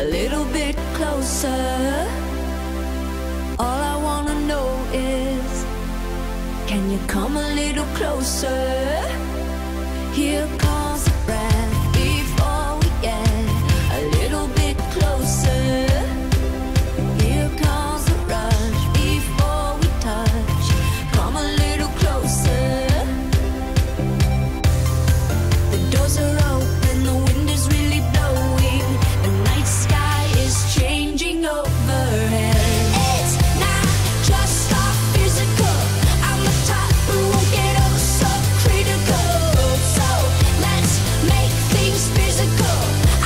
a little bit closer. All I wanna know is, can you come a little closer? Here comes the breath before we get a little bit closer. Here comes the rush before we touch. Come a little closer. The doors are open, the wind is really blowing. The night sky is changing overhead. It's not just our physical. I'm the type who won't get oh so critical. So let's make things physical.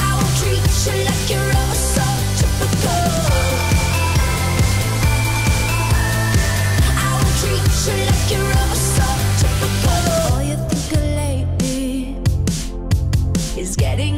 I will treat you like you're oh so typical. I will treat you like you're oh so typical. All you think of lately is getting